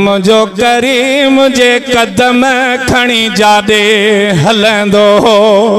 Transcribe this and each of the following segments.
मुझो करीम जे कदम खणी जादे हलंदो हो।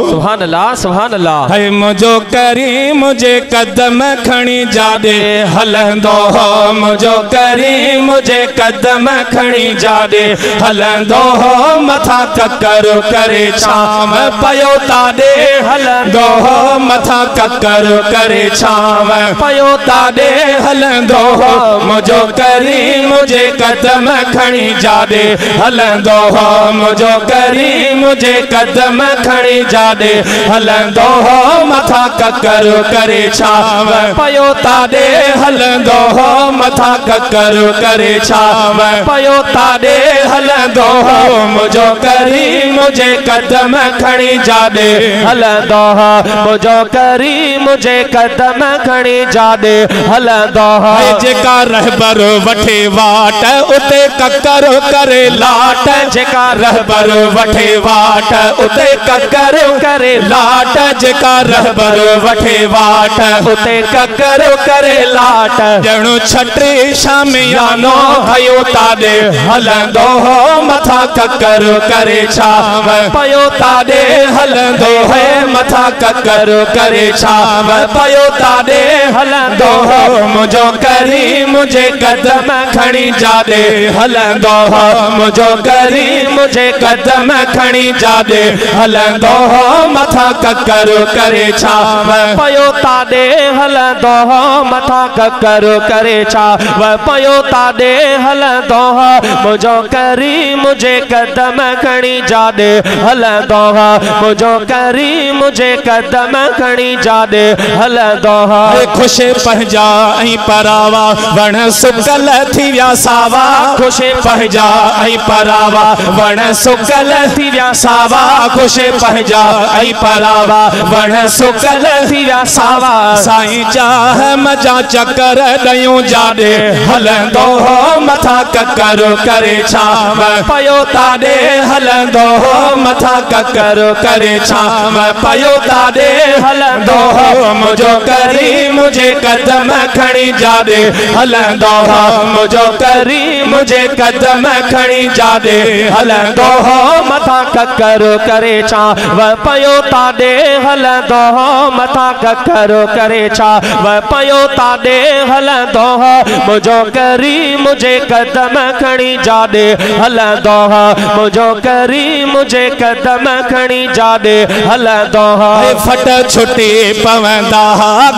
सुभान अल्लाह सुभान अल्लाह। है मुझो करीम जे कदम खणी जादे हलंदो हो। मुझो करीम जे कदम खणी जादे हलंदो हो। मथा ककर करे छाव पयो तादे हलंदो हो। मथा ककर करे छाव पयो तादे हलंदो हो। मुझो करीम जे कदम खणी जादे हलंदो हो। मुझो करीम जे कदम खणी जादे हलंदो हो। मथा ककर करे छाव पयो तादे हलंदो हो। मथा ककर करे छाव पयो तादे हलंदो हो। मुझो करीम जे कदम खणी जादे हलंदो हो। मुझो करीम जे कदम खणी जादे हलंदो हो। जेका रहबर वठे वाट उते ककर करे लाट। जेका रहबर वठे वाट उते ककर करे लाट। जेका रहबर वठे वाट उते ककर करे लाट। ॼणु छटी शामियानो हयो तादे हलंदो हो। मथा ककर करे छाव पयो तादे हलंदो है। मथा ककर करे छाव पयो तादे हलंदो हो। मुझो करीम जे कदम खणी जादे हलंदो हो। मुझो करीम जे कदम खणी जादे हलंदो हो। मथा ककर करे छाव पयो तादे हलंदो हो। मथा ककर करे छाव पयो तादे हलंदो हो। मुझो करीम जे कदम खणी जादे हलंदो हो। मुझो करीम जे कदम खणी जादे हलंदो हो। खुश पंहिंजा ऐं परावा वण सुकल थी विया सावा। खुश पंहिंजा ऐं परावा वण सुकल थी विया सावा। खुश पंहिंजा ऐं परावा वण सुकल थी विया सावा। साईं चाह मजा चकर ॾयूं जाॾे हलंदो हो। मथा ककर करे छाव पयो ताॾे हलंदो हो। मथा ककर करे छाव पयो ताॾे हलंदो हो। मुझो करीम जे कदम खणी जाॾे हलंदो हो। मुझो करीम जे कदम खणी जाॾे हलंदो हो। मथा ककर करे छाव पयो ताॾे हलंदो हो। मथा ककर करे छाव पयो ताॾे हलंदो हो। मुझो करीम जे कदम खणी जाॾे हलंदो हो। मुझो करीम जे कदम खणी जाॾे हलंदो हो। फट छुटी पवंदा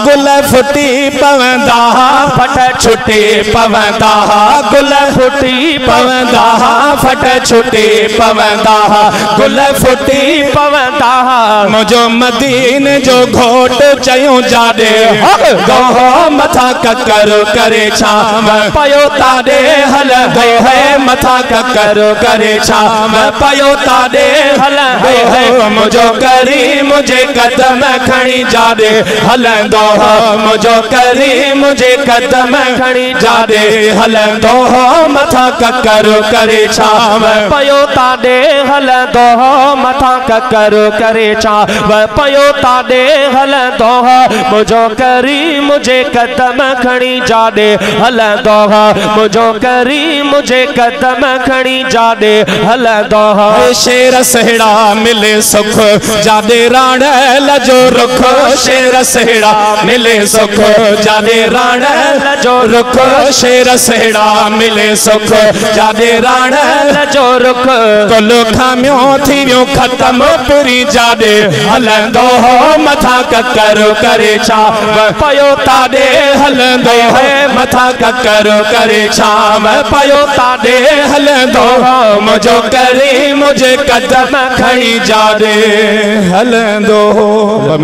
गुल फुटी पवंदा। फट छुटी पवंदा गुल फुटी पवंदा। फट छुटी पवंदा गुल फुटी पवंदा। मुझो मदीन जो घोट चयूं जाॾे दोहो। मथा ककर करे छाव पयो ताॾे हलंदो है। मथा ककर करे छाव पयो ताॾे हलंदो है। मुझो करीम जे कदम खणी जाॾे हलंदो हो। मुझो करीम जे कदम खणी जाॾे हलंदो हो। मथा ककर करे छाव पयो ताॾे हलंदो हो। मथा ककर करे छाव पयो ताॾे हलंदो हो। मुझो करीम जे कदम खणी जाॾे हलंदो हो। मुझो करीम जे कदम खणी जाॾे हलंदो हो। शेर सहेड़ा मिले सुख जाॾे राण लजो रुख। शेर सहेड़ा मिले सुख जाॾे राण लजो रुख। शेर सहेड़ा मिले सुख जाॾे राण लजो रुख। कुल खामियो थी वियो ख़त्म पुरी जाॾे हलंदो हो। मथा ककर करे छाव पयो ताॾे हलंदो है। मथा ककर करे छाव पयो ताॾे हलंदो हो। मुझो करीम जे कदम खणी जाॾे हलंदो हो।